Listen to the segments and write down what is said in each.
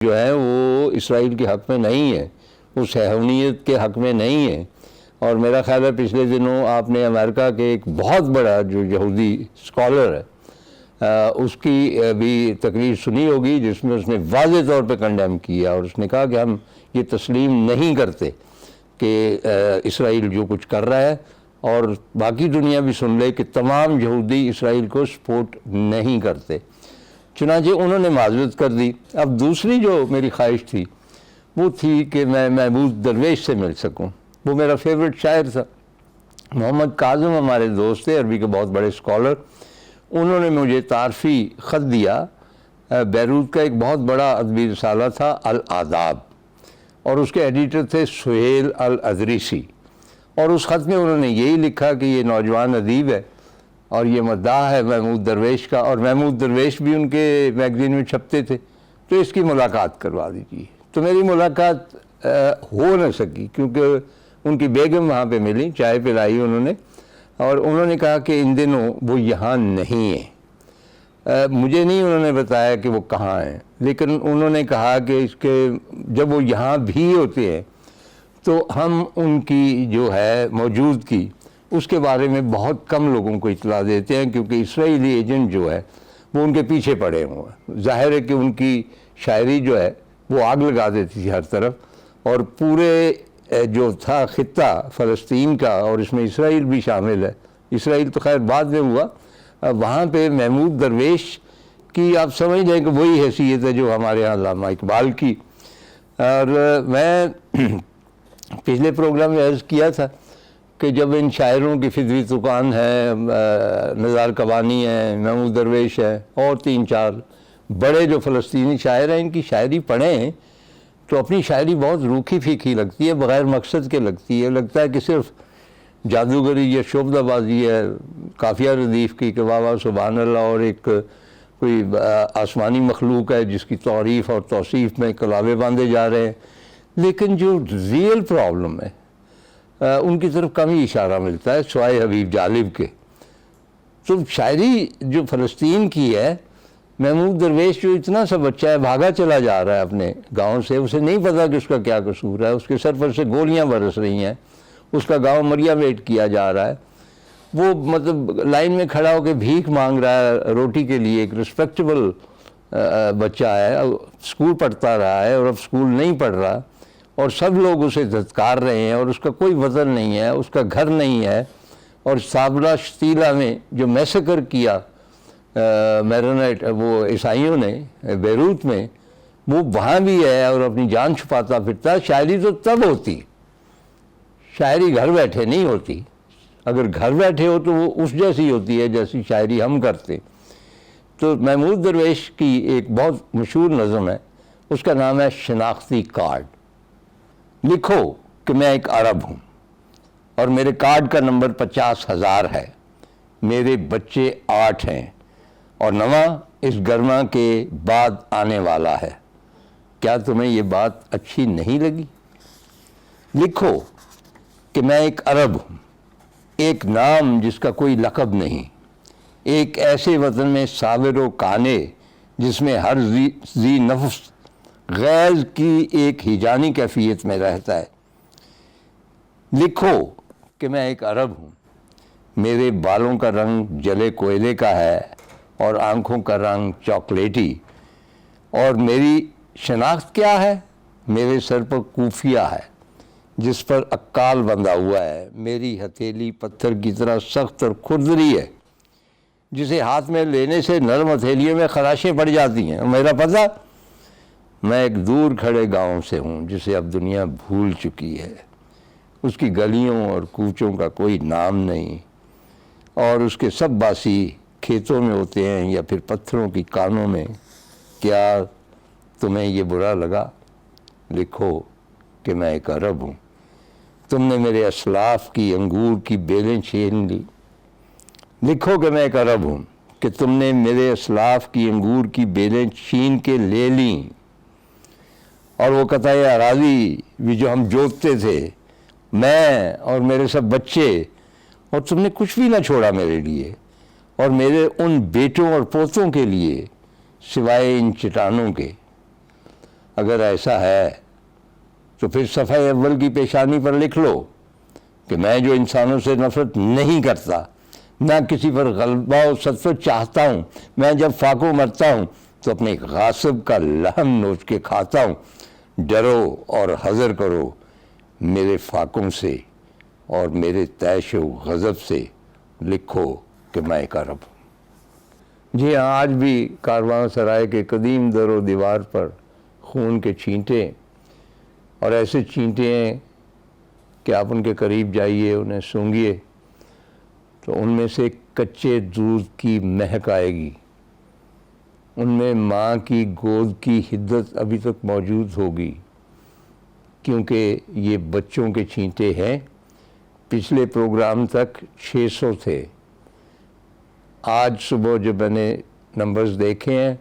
جو ہے وہ اسرائیل کے حق میں نہیں ہے، وہ صہیونیت کے حق میں نہیں ہے۔ اور میرا خیال ہے پچھلے دنوں آپ نے امریکہ کے ایک بہت بڑا جو یہودی اسکالر ہے اس کی بھی تقریر سنی ہوگی، جس میں اس نے واضح طور پہ کنڈیم کیا اور اس نے کہا کہ ہم یہ تسلیم نہیں کرتے کہ اسرائیل جو کچھ کر رہا ہے، اور باقی دنیا بھی سن لے کہ تمام یہودی اسرائیل کو سپورٹ نہیں کرتے۔ چنانچہ انہوں نے معذرت کر دی۔ اب دوسری جو میری خواہش تھی وہ تھی کہ میں محمود درویش سے مل سکوں۔ وہ میرا فیورٹ شاعر تھا۔ محمد کاظم ہمارے دوست تھے، عربی کے بہت بڑے اسکالر۔ انہوں نے مجھے تعارفی خط دیا۔ بیروت کا ایک بہت بڑا ادبی رسالہ تھا الآداب، اور اس کے ایڈیٹر تھے سہیل الادریسی، اور اس خط میں انہوں نے یہی لکھا کہ یہ نوجوان ادیب ہے اور یہ مداح ہے محمود درویش کا، اور محمود درویش بھی ان کے میگزین میں چھپتے تھے، تو اس کی ملاقات کروا دیجیے۔ تو میری ملاقات ہو نہ سکی کیونکہ ان کی بیگم وہاں پہ ملی، چائے پلائی انہوں نے، اور انہوں نے کہا کہ ان دنوں وہ یہاں نہیں ہیں۔ مجھے نہیں انہوں نے بتایا کہ وہ کہاں ہیں، لیکن انہوں نے کہا کہ اس کے جب وہ یہاں بھی ہوتے ہیں تو ہم ان کی جو ہے موجودگی اس کے بارے میں بہت کم لوگوں کو اطلاع دیتے ہیں، کیونکہ اسرائیلی ایجنٹ جو ہے وہ ان کے پیچھے پڑے ہوئے ہیں۔ ظاہر ہے کہ ان کی شاعری جو ہے وہ آگ لگا دیتی تھی ہر طرف، اور پورے جو تھا خطہ فلسطین کا، اور اس میں اسرائیل بھی شامل ہے، اسرائیل تو خیر بعد میں ہوا، وہاں پہ محمود درویش کی آپ سمجھ لیں کہ وہی حیثیت ہے جو ہمارے یہاں علامہ اقبال کی۔ اور میں پچھلے پروگرام میں عرض کیا تھا کہ جب ان شاعروں کی فدوی تقان ہے، نزار قبانی ہیں، محمود درویش ہے، اور 3-4 بڑے جو فلسطینی شاعر ہیں، ان کی شاعری پڑھیں تو اپنی شاعری بہت روکھی پھیکی لگتی ہے، بغیر مقصد کے لگتی ہے۔ لگتا ہے کہ صرف جادوگری یا شعبدہ بازی ہے قافیہ ردیف کی کہ واہ واہ سبحان اللہ، اور ایک کوئی آسمانی مخلوق ہے جس کی تعریف اور توصیف میں کلابے باندھے جا رہے ہیں، لیکن جو ریئل پرابلم ہے ان کی طرف کم ہی اشارہ ملتا ہے سوائے حبیب جالب کے۔ تو شاعری جو فلسطین کی ہے، محمود درویش جو اتنا سا بچہ ہے، بھاگا چلا جا رہا ہے اپنے گاؤں سے، اسے نہیں پتا کہ اس کا کیا قصور ہے، اس کے سر پر سے گولیاں برس رہی ہیں، اس کا گاؤں مریا ویٹ کیا جا رہا ہے، وہ مطلب لائن میں کھڑا ہو کے بھیک مانگ رہا ہے روٹی کے لیے۔ ایک رسپیکٹیبل بچہ ہے، اسکول پڑھتا رہا ہے اور اب اسکول نہیں پڑھ رہا، اور سب لوگ اسے دھتکار رہے ہیں، اور اس کا کوئی وطن نہیں ہے، اس کا گھر نہیں ہے۔ اور صابرہ شتیلہ میں جو میسیکر کیا میرونائٹ وہ عیسائیوں نے بیروت میں، وہ وہاں بھی ہے اور اپنی جان چھپاتا پھرتا۔ شاعری تو تب ہوتی، شاعری گھر بیٹھے نہیں ہوتی۔ اگر گھر بیٹھے ہو تو وہ اس جیسی ہوتی ہے جیسی شاعری ہم کرتے۔ تو محمود درویش کی ایک بہت مشہور نظم ہے، اس کا نام ہے شناختی کارڈ۔ لکھو کہ میں ایک عرب ہوں اور میرے کارڈ کا نمبر 50,000 ہے، میرے بچے 8 ہیں، اور نواں اس گرما کے بعد آنے والا ہے۔ کیا تمہیں یہ بات اچھی نہیں لگی؟ لکھو کہ میں ایک عرب ہوں، ایک نام جس کا کوئی لقب نہیں، ایک ایسے وطن میں صابر و کانے جس میں ہر ذی نفس غیظ کی ایک ہیجانی کیفیت میں رہتا ہے۔ لکھو کہ میں ایک عرب ہوں، میرے بالوں کا رنگ جلے کوئلے کا ہے اور آنکھوں کا رنگ چاکلیٹی، اور میری شناخت کیا ہے؟ میرے سر پر کوفیہ ہے جس پر اکال بندھا ہوا ہے، میری ہتھیلی پتھر کی طرح سخت اور کھردری ہے جسے ہاتھ میں لینے سے نرم ہتھیلیوں میں خراشیں پڑ جاتی ہیں۔ میرا پتہ، میں ایک دور کھڑے گاؤں سے ہوں جسے اب دنیا بھول چکی ہے، اس کی گلیوں اور کوچوں کا کوئی نام نہیں، اور اس کے سب باسی کھیتوں میں ہوتے ہیں یا پھر پتھروں کی کانوں میں۔ کیا تمہیں یہ برا لگا؟ لکھو کہ میں ایک عرب ہوں، تم نے میرے اسلاف کی انگور کی بیلیں چھین لی۔ لکھو کہ میں ایک عرب ہوں کہ تم نے میرے اسلاف کی انگور کی بیلیں چھین کے لے لیں، اور وہ قطع اراضی بھی جو ہم جوتتے تھے، میں اور میرے سب بچے، اور تم نے کچھ بھی نہ چھوڑا میرے لیے اور میرے ان بیٹوں اور پوتوں کے لیے سوائے ان چٹانوں کے۔ اگر ایسا ہے تو پھر صفحہ اول کی پیشانی پر لکھ لو کہ میں جو انسانوں سے نفرت نہیں کرتا، میں کسی پر غلبہ و ستو چاہتا ہوں، میں جب فاقوں مرتا ہوں تو اپنے غاصب کا لحم نوچ کے کھاتا ہوں، ڈرو اور حذر کرو میرے فاقوں سے اور میرے طیش و غضب سے، لکھو کہ میں ایک عرب ہوں۔ جی ہاں، آج بھی کاروان سرائے کے قدیم در و دیوار پر خون کے چھینٹے، اور ایسے چھینٹے ہیں کہ آپ ان کے قریب جائیے، انہیں سونگھیے تو ان میں سے کچے دودھ کی مہک آئے گی، ان میں ماں کی گود کی حدت ابھی تک موجود ہوگی، کیونکہ یہ بچوں کے چھینٹے ہیں۔ پچھلے پروگرام تک 600 تھے، آج صبح جب میں نے نمبرز دیکھے ہیں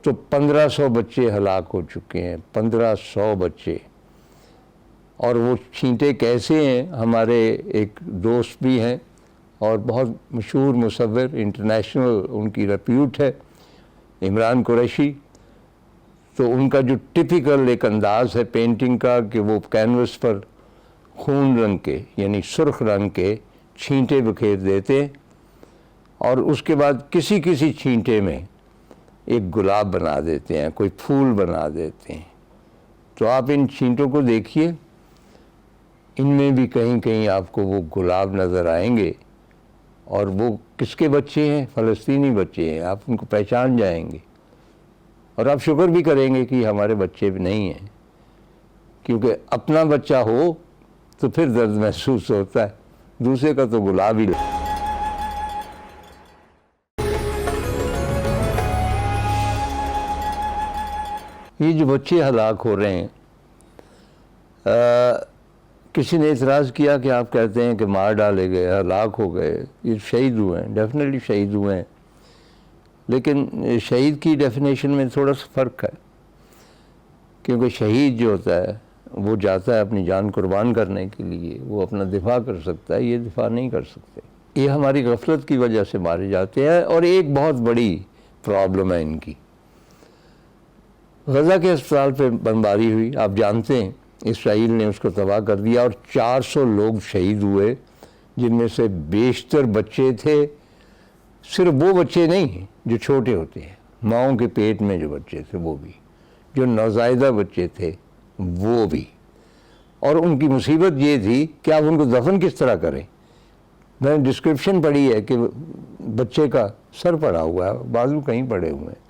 تو 1500 بچے ہلاک ہو چکے ہیں، 1500 بچے۔ اور وہ چھینٹے کیسے ہیں؟ ہمارے ایک دوست بھی ہیں اور بہت مشہور مصور، انٹرنیشنل ان کی ریپیوٹ ہے، عمران قریشی۔ تو ان کا جو ٹپیکل ایک انداز ہے پینٹنگ کا کہ وہ کینوس پر خون رنگ کے یعنی سرخ رنگ کے چھینٹے بکھیر دیتے ہیں، اور اس کے بعد کسی کسی چھینٹے میں ایک گلاب بنا دیتے ہیں، کوئی پھول بنا دیتے ہیں۔ تو آپ ان چھینٹوں کو دیکھیے، ان میں بھی کہیں کہیں آپ کو وہ گلاب نظر آئیں گے، اور وہ کس کے بچے ہیں؟ فلسطینی بچے ہیں، آپ ان کو پہچان جائیں گے، اور آپ شکر بھی کریں گے کہ ہمارے بچے بھی نہیں ہیں، کیونکہ اپنا بچہ ہو تو پھر درد محسوس ہوتا ہے، دوسرے کا تو گلاب ہی یہ جو بچے ہلاک ہو رہے ہیں، کسی نے اعتراض کیا کہ آپ کہتے ہیں کہ مار ڈالے گئے، ہلاک ہو گئے، یہ شہید ہوئے ہیں، ڈیفینیٹلی شہید ہوئے ہیں، لیکن شہید کی ڈیفینیشن میں تھوڑا سا فرق ہے، کیونکہ شہید جو ہوتا ہے وہ جاتا ہے اپنی جان قربان کرنے کے لیے، وہ اپنا دفاع کر سکتا ہے، یہ دفاع نہیں کر سکتے، یہ ہماری غفلت کی وجہ سے مارے جاتے ہیں۔ اور ایک بہت بڑی پرابلم ہے ان کی، غزہ کے اسپتال پہ بمباری ہوئی، آپ جانتے ہیں اسرائیل نے اس کو تباہ کر دیا، اور 400 لوگ شہید ہوئے، جن میں سے بیشتر بچے تھے۔ صرف وہ بچے نہیں جو چھوٹے ہوتے ہیں، ماؤں کے پیٹ میں جو بچے تھے وہ بھی، جو نوزائیدہ بچے تھے وہ بھی۔ اور ان کی مصیبت یہ تھی کہ آپ ان کو دفن کس طرح کریں؟ میں نے ڈسکرپشن پڑھی ہے کہ بچے کا سر پڑا ہوا ہے، بازو کہیں پڑے ہوئے ہیں،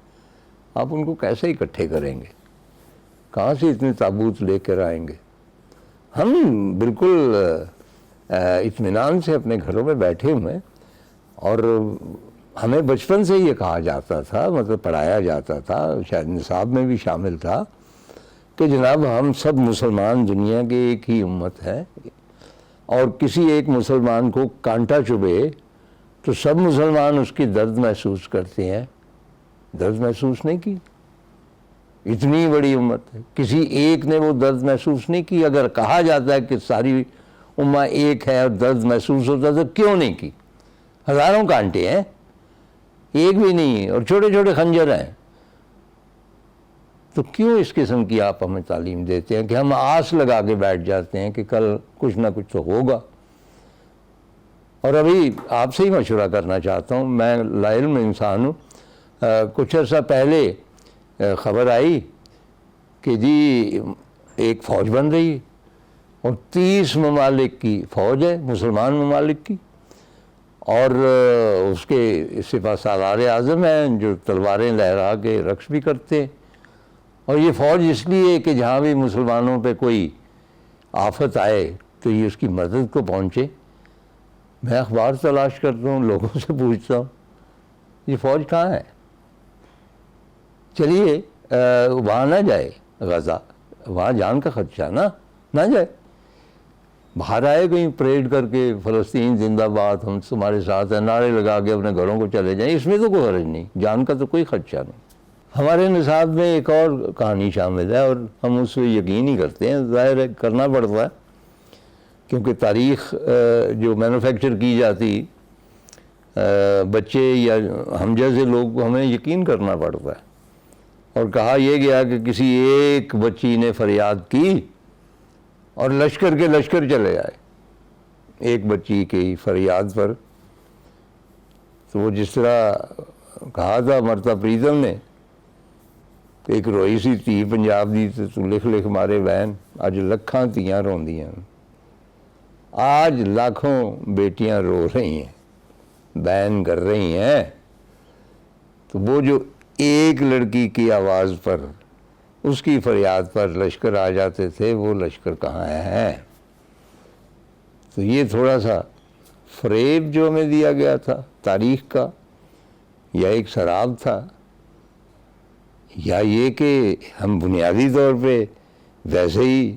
آپ ان کو کیسے اکٹھے کریں گے؟ کہاں سے اتنے تابوت لے کر آئیں گے؟ ہم بالکل اطمینان سے اپنے گھروں میں بیٹھے ہوئے ہیں، اور ہمیں بچپن سے یہ کہا جاتا تھا، مطلب پڑھایا جاتا تھا، شاید نصاب میں بھی شامل تھا، کہ جناب ہم سب مسلمان دنیا کے ایک ہی امت ہے، اور کسی ایک مسلمان کو کانٹا چبھے تو سب مسلمان اس کی درد محسوس کرتے ہیں۔ درد محسوس نہیں کی؟ اتنی بڑی امت ہے، کسی ایک نے وہ درد محسوس نہیں کی؟ اگر کہا جاتا ہے کہ ساری امہ ایک ہے اور درد محسوس ہوتا تو کیوں نہیں کی؟ ہزاروں کانٹے ہیں، ایک بھی نہیں ہے، اور چھوٹے چھوٹے خنجر ہیں، تو کیوں اس قسم کی آپ ہمیں تعلیم دیتے ہیں کہ ہم آس لگا کے بیٹھ جاتے ہیں کہ کل کچھ نہ کچھ تو ہوگا؟ اور ابھی آپ سے ہی مشورہ کرنا چاہتا ہوں، میں لا علم انسان ہوں، کچھ عرصہ پہلے خبر آئی کہ جی ایک فوج بن رہی ہے، اور 30 ممالک کی فوج ہے، مسلمان ممالک کی، اور اس کے سپہ سالار اعظم ہیں جو تلواریں لہرا کے رقص بھی کرتے ہیں، اور یہ فوج اس لیے کہ جہاں بھی مسلمانوں پہ کوئی آفت آئے تو یہ اس کی مدد کو پہنچے۔ میں اخبار تلاش کرتا ہوں، لوگوں سے پوچھتا ہوں یہ فوج کہاں ہے؟ چلیے وہاں نہ جائے، غزہ، وہاں جان کا خدشہ نہ جائے، باہر آئے کہیں پریڈ کر کے فلسطین زندہ باد، ہم تمہارے ساتھ ہیں، نعرے لگا کے اپنے گھروں کو چلے جائیں، اس میں تو کوئی حرج نہیں، جان کا تو کوئی خدشہ نہیں۔ ہمارے نصاب میں ایک اور کہانی شامل ہے، اور ہم اس پہ یقین ہی کرتے ہیں، ظاہر ہے کرنا پڑتا ہے، کیونکہ تاریخ جو مینوفیکچر کی جاتی، بچے یا ہم جیسے لوگ کو ہمیں یقین کرنا پڑتا ہے، اور کہا یہ گیا کہ کسی ایک بچی نے فریاد کی اور لشکر کے لشکر چلے آئے ایک بچی کی فریاد پر. تو وہ جس طرح کہا تھا مرتا پریتم نے، ایک روئی سی تھی پنجاب دی تو لکھ لکھ مارے بہن، اج لکھاں تیاں روندیاں، آج لاکھوں بیٹیاں رو رہی ہیں، بین کر رہی ہیں. تو وہ جو ایک لڑکی کی آواز پر، اس کی فریاد پر لشکر آ جاتے تھے، وہ لشکر کہاں ہیں؟ تو یہ تھوڑا سا فریب جو ہمیں دیا گیا تھا تاریخ کا، یا ایک سراب تھا، یا یہ کہ ہم بنیادی طور پہ ویسے ہی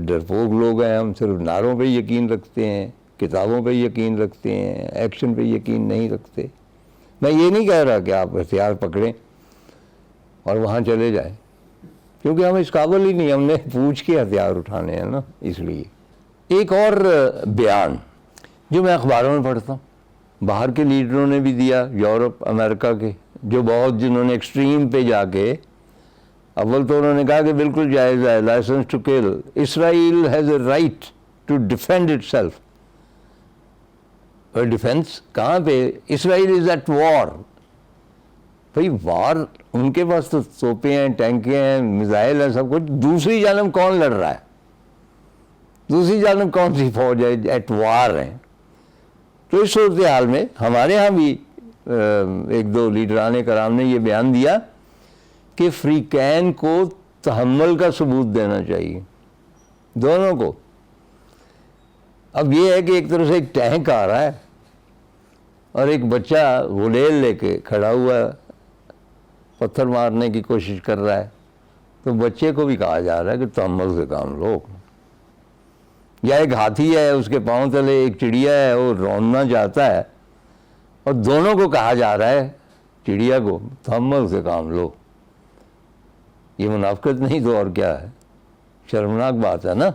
ڈرپوک لوگ ہیں، ہم صرف نعروں پہ یقین رکھتے ہیں، کتابوں پہ یقین رکھتے ہیں، ایکشن پہ یقین نہیں رکھتے. میں یہ نہیں کہہ رہا کہ آپ ہتھیار پکڑیں اور وہاں چلے جائیں، کیونکہ ہم اس قابل ہی نہیں، ہم نے پوچھ کے ہتھیار اٹھانے ہیں نا. اس لیے ایک اور بیان جو میں اخباروں میں پڑھتا ہوں، باہر کے لیڈروں نے بھی دیا، یورپ امریکہ کے، جو بہت جنہوں نے ایکسٹریم پہ جا کے، اول تو انہوں نے کہا کہ بالکل جائز ہے، license to kill, Israel has a right to defend itself. اور ڈیفینس کہاں پہ؟ Israel is at war. بھائی وار، ان کے پاس تو توپیں ہیں، ٹینکیں ہیں، میزائل ہیں، سب کچھ. دوسری جانب کون لڑ رہا ہے؟ دوسری جانب کون سی فوج ہے؟ ایٹ وار ہیں. تو اس صورتحال میں ہمارے ہاں بھی ایک دو لیڈران کرام نے یہ بیان دیا کہ فریقین کو تحمل کا ثبوت دینا چاہیے، دونوں کو. اب یہ ہے کہ ایک طرف سے ایک ٹینک آ رہا ہے اور ایک بچہ غلیل لے کے کھڑا ہوا ہے، پتھر مارنے کی کوشش کر رہا ہے. تو بچے کو بھی کہا جا رہا ہے کہ تحمل سے کام لو. یا ایک ہاتھی ہے، اس کے پاؤں تلے ایک چڑیا ہے، وہ روننا چاہتا ہے، اور دونوں کو کہا جا رہا ہے، چڑیا کو، تحمل سے کام لو. یہ منافقت نہیں تو اور کیا ہے؟ شرمناک بات ہے نا.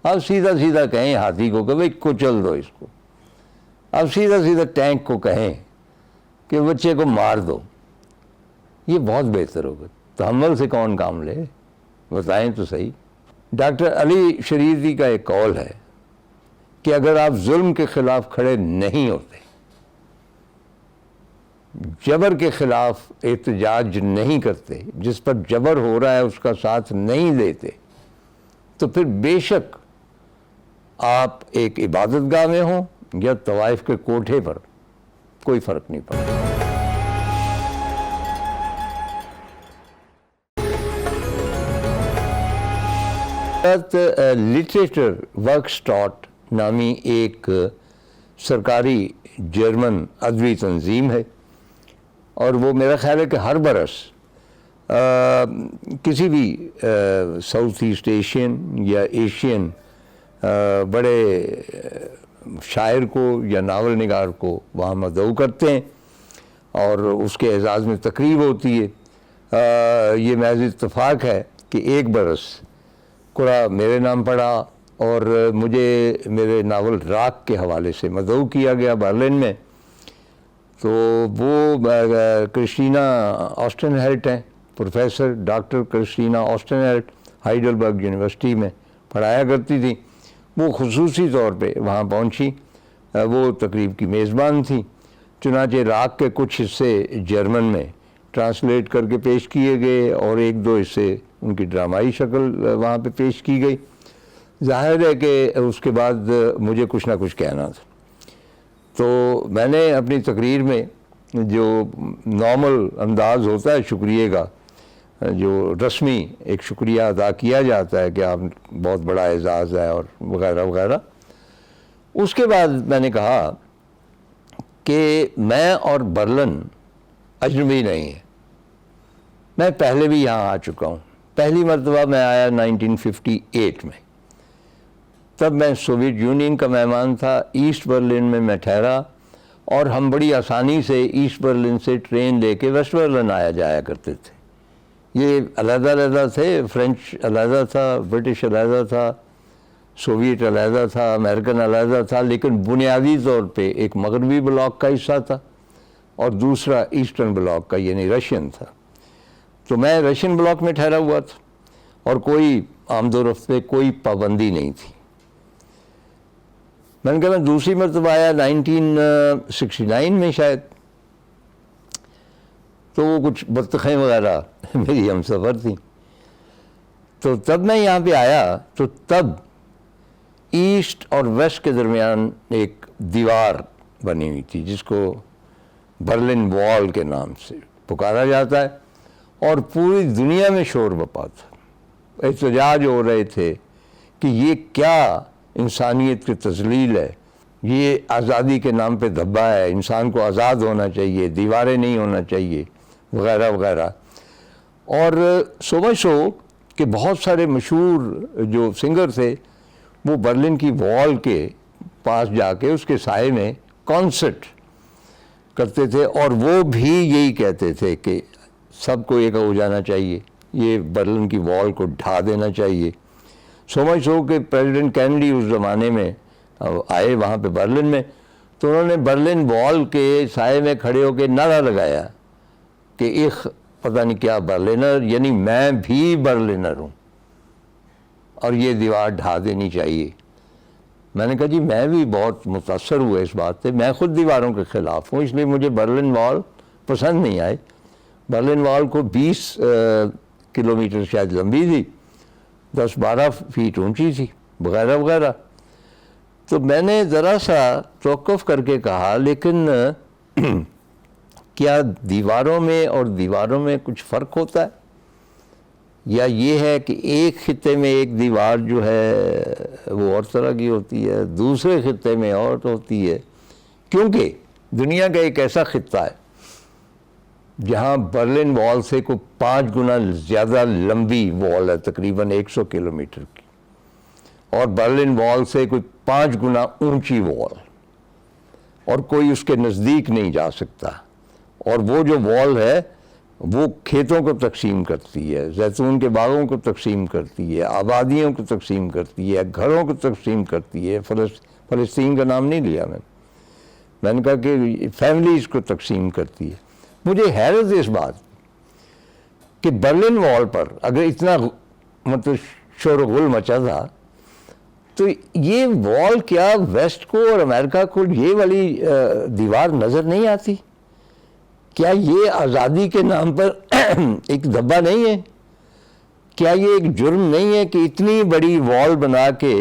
اب سیدھا سیدھا کہیں ہاتھی کو کہ بھئی کچل دو اس کو. اب سیدھا سیدھا ٹینک کو کہیں کہ بچے کو مار دو. یہ بہت بہتر ہوگا. تحمل سے کون کام لے؟ بتائیں تو صحیح. ڈاکٹر علی شریفی کا ایک قول ہے کہ اگر آپ ظلم کے خلاف کھڑے نہیں ہوتے، جبر کے خلاف احتجاج نہیں کرتے، جس پر جبر ہو رہا ہے اس کا ساتھ نہیں دیتے، تو پھر بے شک آپ ایک عبادت گاہ میں ہوں یا طوائف کے کوٹھے پر، کوئی فرق نہیں پڑتا. لٹریچر ورکس ٹاٹ نامی ایک سرکاری جرمن ادبی تنظیم ہے، اور وہ میرا خیال ہے کہ ہر برس کسی بھی ساؤتھ ایسٹ ایشین یا ایشین بڑے شاعر کو یا ناول نگار کو وہاں مدعو کرتے ہیں، اور اس کے اعزاز میں تقریب ہوتی ہے. یہ محض اتفاق ہے کہ ایک برس قرآن میرے نام پڑا اور مجھے میرے ناول راک کے حوالے سے مدعو کیا گیا برلن میں. تو وہ کرسٹینا آسٹن ہیلٹ ہیں، professor doctor Christina Austin Helt, Heidelberg university میں پڑھایا کرتی تھی. وہ خصوصی طور پہ وہاں پہنچی، وہ تقریب کی میزبان تھی. چنانچہ راک کے کچھ حصے جرمن میں ٹرانسلیٹ کر کے پیش کیے گئے، اور ایک دو حصے ان کی ڈرامائی شکل وہاں پہ پیش کی گئی. ظاہر ہے کہ اس کے بعد مجھے کچھ نہ کچھ کہنا تھا. تو میں نے اپنی تقریر میں جو نارمل انداز ہوتا ہے شکریہ کا، جو رسمی ایک شکریہ ادا کیا جاتا ہے کہ آپ بہت بڑا اعزاز ہے اور وغیرہ وغیرہ، اس کے بعد میں نے کہا کہ میں اور برلن اجنبی نہیں ہے. میں پہلے بھی یہاں آ چکا ہوں. پہلی مرتبہ میں آیا 1958 میں. تب میں سوویت یونین کا مہمان تھا. ایسٹ برلن میں میں ٹھہرا، اور ہم بڑی آسانی سے ایسٹ برلن سے ٹرین لے کے ویسٹ برلن آیا جایا کرتے تھے. یہ علیحدہ علیحدہ تھے، فرینچ علیحدہ تھا، برٹش علیحدہ تھا، سوویت علیحدہ تھا، امریکن علیحدہ تھا، لیکن بنیادی طور پہ ایک مغربی بلاک کا حصہ تھا اور دوسرا ایسٹرن بلاک کا یعنی رشین تھا. تو میں رشین بلاک میں ٹھہرا ہوا تھا اور کوئی آمد و رفت پہ کوئی پابندی نہیں تھی. میں نے کہا میں دوسری مرتبہ آیا 1969 میں شاید, تو وہ کچھ بطخیں وغیرہ میری ہم سفر تھیں, تو تب میں یہاں پہ آیا تو تب ایسٹ اور ویسٹ کے درمیان ایک دیوار بنی ہوئی تھی جس کو برلن وال کے نام سے پکارا جاتا ہے, اور پوری دنیا میں شور بپا تھا, احتجاج ہو رہے تھے کہ یہ کیا انسانیت کی تذلیل ہے, یہ آزادی کے نام پہ دھبا ہے, انسان کو آزاد ہونا چاہیے, دیواریں نہیں ہونا چاہیے وغیرہ وغیرہ. اور سو کہ بہت سارے مشہور جو سنگر تھے وہ برلن کی وال کے پاس جا کے اس کے سائے میں کانسرٹ کرتے تھے, اور وہ بھی یہی کہتے تھے کہ سب کو ایک ہو جانا چاہیے, یہ برلن کی وال کو ڈھا دینا چاہیے. سو کہ پریزیڈنٹ کینیڈی اس زمانے میں آئے وہاں پہ برلن میں, تو انہوں نے برلن وال کے سائے میں کھڑے ہو کے نعرہ لگایا کہ ایک پتہ نہیں کیا برلنر, یعنی میں بھی برلنر ہوں اور یہ دیوار ڈھا دینی چاہیے. میں نے کہا جی میں بھی بہت متاثر ہوا اس بات سے, میں خود دیواروں کے خلاف ہوں, اس لیے مجھے برلن وال پسند نہیں آئی. برلن وال کو 20 کلومیٹر شاید لمبی تھی, 10-12 فیٹ اونچی تھی وغیرہ وغیرہ. تو میں نے ذرا سا توقف کر کے کہا لیکن کیا دیواروں میں اور دیواروں میں کچھ فرق ہوتا ہے, یا یہ ہے کہ ایک خطے میں ایک دیوار جو ہے وہ اور طرح کی ہوتی ہے, دوسرے خطے میں اور ہوتی ہے, کیونکہ دنیا کا ایک ایسا خطہ ہے جہاں برلن وال سے کوئی 5 گنا زیادہ لمبی وال ہے, تقریباً 100 کلومیٹر کی, اور برلن وال سے کوئی 5 گنا اونچی وال, اور کوئی اس کے نزدیک نہیں جا سکتا. اور وہ جو وال ہے وہ کھیتوں کو تقسیم کرتی ہے, زیتون کے باغوں کو تقسیم کرتی ہے, آبادیوں کو تقسیم کرتی ہے, گھروں کو تقسیم کرتی ہے. فلسطین کا نام نہیں لیا میں نے کہا کہ فیملیز کو تقسیم کرتی ہے. مجھے حیرت اس بات کہ برلن وال پر اگر اتنا مطلب شور و غل مچا تھا تو یہ وال کیا ویسٹ کو اور امریکہ کو یہ والی دیوار نظر نہیں آتی؟ کیا یہ آزادی کے نام پر ایک دھبا نہیں ہے؟ کیا یہ ایک جرم نہیں ہے کہ اتنی بڑی وال بنا کے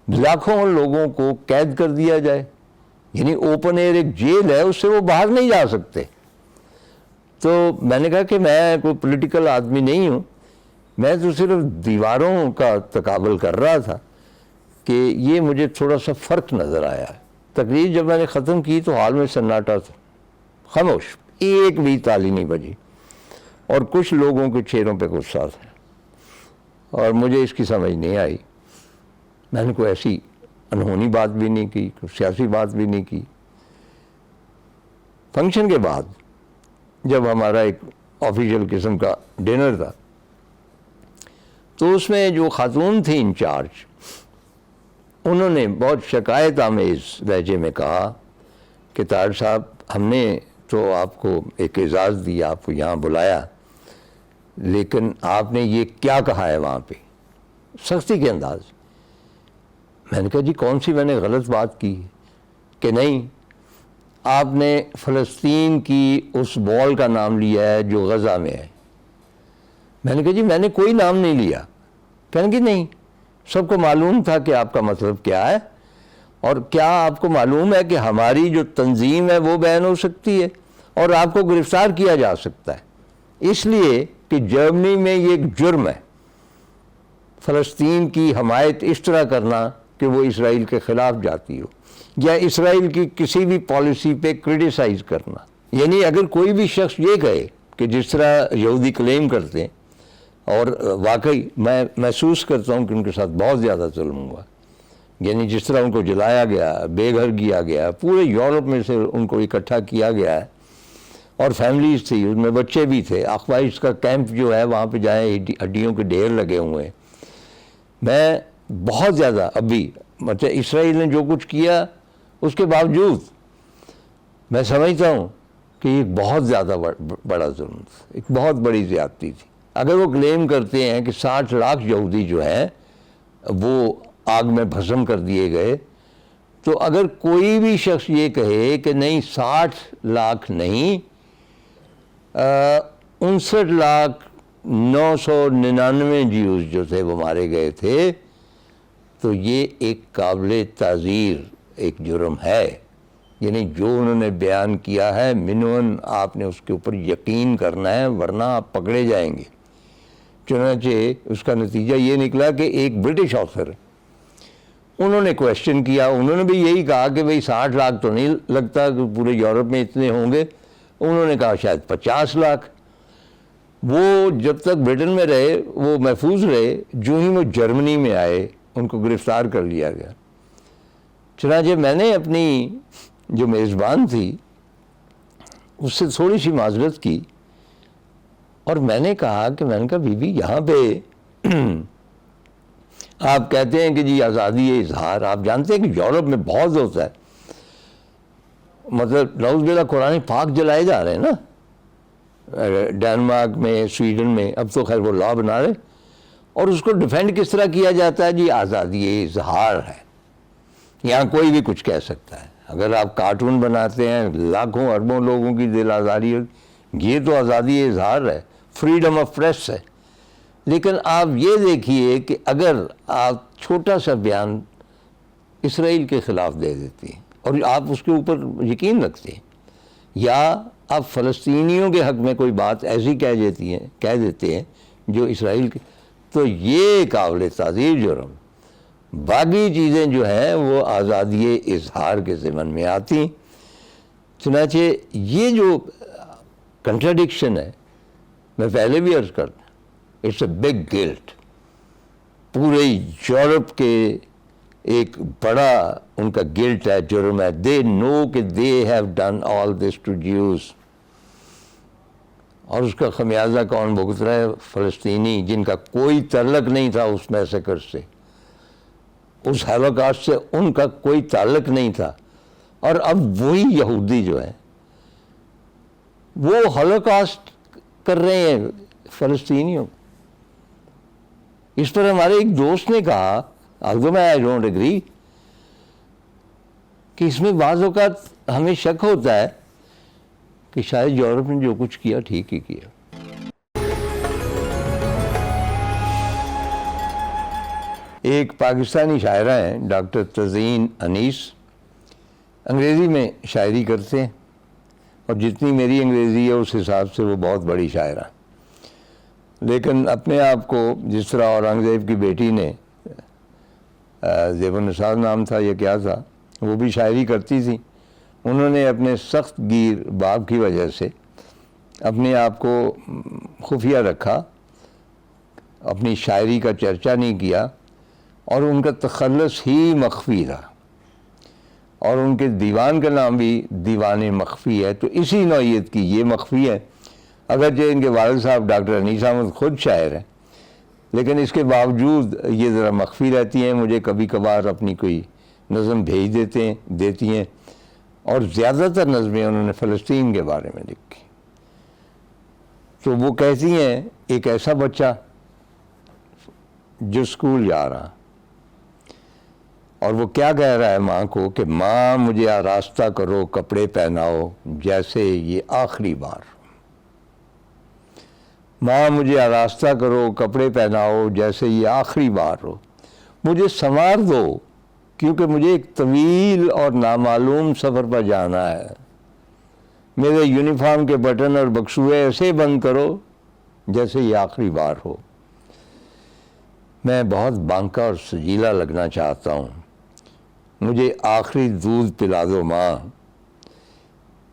لاکھوں لوگوں کو قید کر دیا جائے؟ یعنی اوپن ایئر ایک جیل ہے, اس سے وہ باہر نہیں جا سکتے. تو میں نے کہا کہ میں کوئی پولیٹیکل آدمی نہیں ہوں, میں تو صرف دیواروں کا تقابل کر رہا تھا کہ یہ مجھے تھوڑا سا فرق نظر آیا. تقریر جب میں نے ختم کی تو ہال میں سناٹا تھا, خاموش, ایک بھی تالی نہیں بجی, اور کچھ لوگوں کے چہروں پہ غصہ تھا, اور مجھے اس کی سمجھ نہیں آئی. میں نے کوئی ایسی انہونی بات بھی نہیں کی, کوئی سیاسی بات بھی نہیں کی. فنکشن کے بعد جب ہمارا ایک آفیشیل قسم کا ڈنر تھا تو اس میں جو خاتون تھی انچارج, انہوں نے بہت شکایت آمیز لہجے میں کہا کہ طاہر صاحب ہم نے تو آپ کو ایک اعزاز دیا, آپ کو یہاں بلایا, لیکن آپ نے یہ کیا کہا ہے وہاں پہ, سختی کے انداز. میں نے کہا جی کون سی میں نے غلط بات کی؟ کہ نہیں, آپ نے فلسطین کی اس وال کا نام لیا ہے جو غزہ میں ہے. میں نے کہا جی میں نے کوئی نام نہیں لیا. کہنے کہ نہیں, سب کو معلوم تھا کہ آپ کا مطلب کیا ہے, اور کیا آپ کو معلوم ہے کہ ہماری جو تنظیم ہے وہ بین ہو سکتی ہے اور آپ کو گرفتار کیا جا سکتا ہے, اس لیے کہ جرمنی میں یہ ایک جرم ہے فلسطین کی حمایت اس طرح کرنا کہ وہ اسرائیل کے خلاف جاتی ہو, یا اسرائیل کی کسی بھی پالیسی پہ کرٹیسائز کرنا. یعنی اگر کوئی بھی شخص یہ کہے کہ جس طرح یہودی کلیم کرتے ہیں, اور واقعی میں محسوس کرتا ہوں کہ ان کے ساتھ بہت زیادہ ظلم ہوا, یعنی جس طرح ان کو جلایا گیا, بے گھر کیا گیا, پورے یورپ میں سے ان کو اکٹھا کیا گیا ہے, اور فیملیز تھی, ان میں بچے بھی تھے. اخوائش کا کیمپ جو ہے وہاں پہ جائیں, ہڈیوں کے ڈھیر لگے ہوئے ہیں. میں بہت زیادہ ابھی مطلب اسرائیل نے جو کچھ کیا اس کے باوجود میں سمجھتا ہوں کہ یہ بہت زیادہ بڑا ظلم تھا، ایک بہت بڑی زیادتی تھی۔ اگر وہ کلیم کرتے ہیں کہ 60 لاکھ یہودی جو ہیں وہ آگ میں بھسم کر دیے گئے، تو اگر کوئی بھی شخص یہ کہے کہ نہیں 60 لاکھ نہیں 59,999 جیوز جو تھے وہ مارے گئے تھے، تو یہ ایک قابل تعزیر ایک جرم ہے۔ یعنی جو انہوں نے بیان کیا ہے منون آپ نے اس کے اوپر یقین کرنا ہے، ورنہ آپ پکڑے جائیں گے۔ چنانچہ اس کا نتیجہ یہ نکلا کہ ایک برٹش آفسر انہوں نے کویشچن کیا، انہوں نے بھی یہی کہا کہ بھئی 60 لاکھ تو نہیں لگتا کہ پورے یورپ میں اتنے ہوں گے، انہوں نے کہا شاید 50 لاکھ۔ وہ جب تک برٹن میں رہے وہ محفوظ رہے، جو ہی وہ جرمنی میں آئے ان کو گرفتار کر لیا گیا۔ چنانچہ میں نے اپنی جو میزبان تھی اس سے تھوڑی سی معذرت کی، اور میں نے کہا بی بی یہاں پہ آپ کہتے ہیں کہ جی آزادی ہے اظہار، آپ جانتے ہیں کہ یورپ میں بہت ہوتا ہے، مطلب نعوذ باللہ قرآن پاک جلائے جا رہے ہیں نا ڈینمارک میں، سویڈن میں، اب تو خیر وہ لا بنا رہے، اور اس کو ڈیفینڈ کس طرح کیا جاتا ہے؟ جی آزادی اظہار ہے، یہاں کوئی بھی کچھ کہہ سکتا ہے۔ اگر آپ کارٹون بناتے ہیں لاکھوں اربوں لوگوں کی دل آزاری، یہ تو آزادی اظہار ہے، فریڈم آف پریس ہے۔ لیکن آپ یہ دیکھیے کہ اگر آپ چھوٹا سا بیان اسرائیل کے خلاف دے دیتے ہیں اور آپ اس کے اوپر یقین رکھتے ہیں، یا آپ فلسطینیوں کے حق میں کوئی بات ایسی کہہ دیتے ہیں جو اسرائیل کے، تو یہ قابل تعزیر جرم۔ باقی چیزیں جو ہیں وہ آزادی اظہار کے ضمن میں آتی۔ چنانچہ یہ جو کنٹراڈکشن ہے، میں پہلے بھی عرض کرتا ہوں، اٹس اے بگ گلٹ۔ پورے یورپ کے ایک بڑا ان کا گلٹ ہے، جرم ہے۔ دے نو کہ they have done all this to Jews, اور اس کا خمیازہ کون بھگت رہا ہے؟ فلسطینی، جن کا کوئی تعلق نہیں تھا اس میسیکر سے، اس ہولوکاسٹ سے ان کا کوئی تعلق نہیں تھا، اور اب وہی یہودی جو ہیں وہ ہولوکاسٹ کر رہے ہیں فلسطینیوں۔ اس پر ہمارے ایک دوست نے کہا، although میں I don't agree، کہ اس میں بعض اوقات ہمیں شک ہوتا ہے کہ شاید یورپ نے جو کچھ کیا ٹھیک ہی کیا۔ ایک پاکستانی شاعرہ ہیں ڈاکٹر تزئین انیس، انگریزی میں شاعری کرتے ہیں، اور جتنی میری انگریزی ہے اس حساب سے وہ بہت بڑی شاعرہ، لیکن اپنے آپ کو جس طرح اورنگزیب کی بیٹی نے، زیب النثار نام تھا یا کیا تھا، وہ بھی شاعری کرتی تھی، انہوں نے اپنے سخت گیر باپ کی وجہ سے اپنے آپ کو خفیہ رکھا، اپنی شاعری کا چرچا نہیں کیا، اور ان کا تخلص ہی مخفی رہا، اور ان کے دیوان کا نام بھی دیوان مخفی ہے۔ تو اسی نوعیت کی یہ مخفی ہے، اگرچہ ان کے والد صاحب ڈاکٹر انیس احمد خود شاعر ہیں، لیکن اس کے باوجود یہ ذرا مخفی رہتی ہیں۔ مجھے کبھی کبھار اپنی کوئی نظم بھیج دیتی ہیں، اور زیادہ تر نظمیں انہوں نے فلسطین کے بارے میں لکھی۔ تو وہ کہتی ہیں ایک ایسا بچہ جو اسکول جا رہا، اور وہ کیا کہہ رہا ہے ماں کو کہ ماں مجھے آراستہ کرو، کپڑے پہناؤ جیسے یہ آخری بار، ماں مجھے آراستہ کرو، کپڑے پہناؤ جیسے یہ آخری بار ہو، مجھے سنوار دو کیونکہ مجھے ایک طویل اور نامعلوم سفر پر جانا ہے، میرے یونیفارم کے بٹن اور بکسوئے ایسے بند کرو جیسے یہ آخری بار ہو۔ میں بہت بانکا اور سجیلا لگنا چاہتا ہوں، مجھے آخری دودھ پلا دو ماں،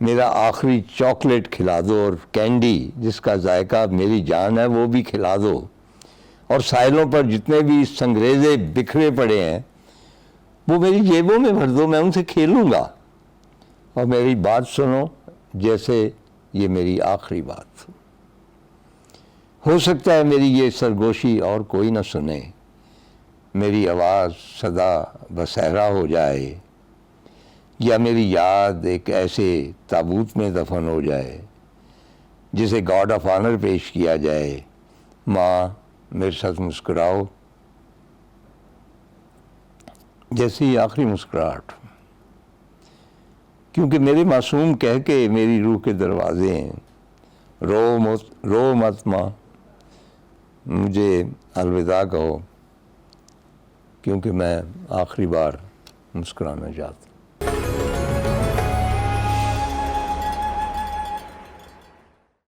میرا آخری چاکلیٹ کھلا دو، اور کینڈی جس کا ذائقہ میری جان ہے وہ بھی کھلا دو، اور ساحلوں پر جتنے بھی سنگریزے بکھرے پڑے ہیں وہ میری جیبوں میں بھر دو، میں ان سے کھیلوں گا، اور میری بات سنو جیسے یہ میری آخری بات ہو سکتا ہے میری یہ سرگوشی اور کوئی نہ سنے، میری آواز صدا بصحرا ہو جائے، یا میری یاد ایک ایسے تابوت میں دفن ہو جائے جسے گارڈ آف آنر پیش کیا جائے، ماں میرے ساتھ مسکراؤ، جیسی آخری مسکراہٹ، کیونکہ میرے معصوم کہہ کے میری روح کے دروازے ہیں، رو مت ماں، مجھے الوداع کہو، کیونکہ میں آخری بار مسکرانا چاہتا ہوں۔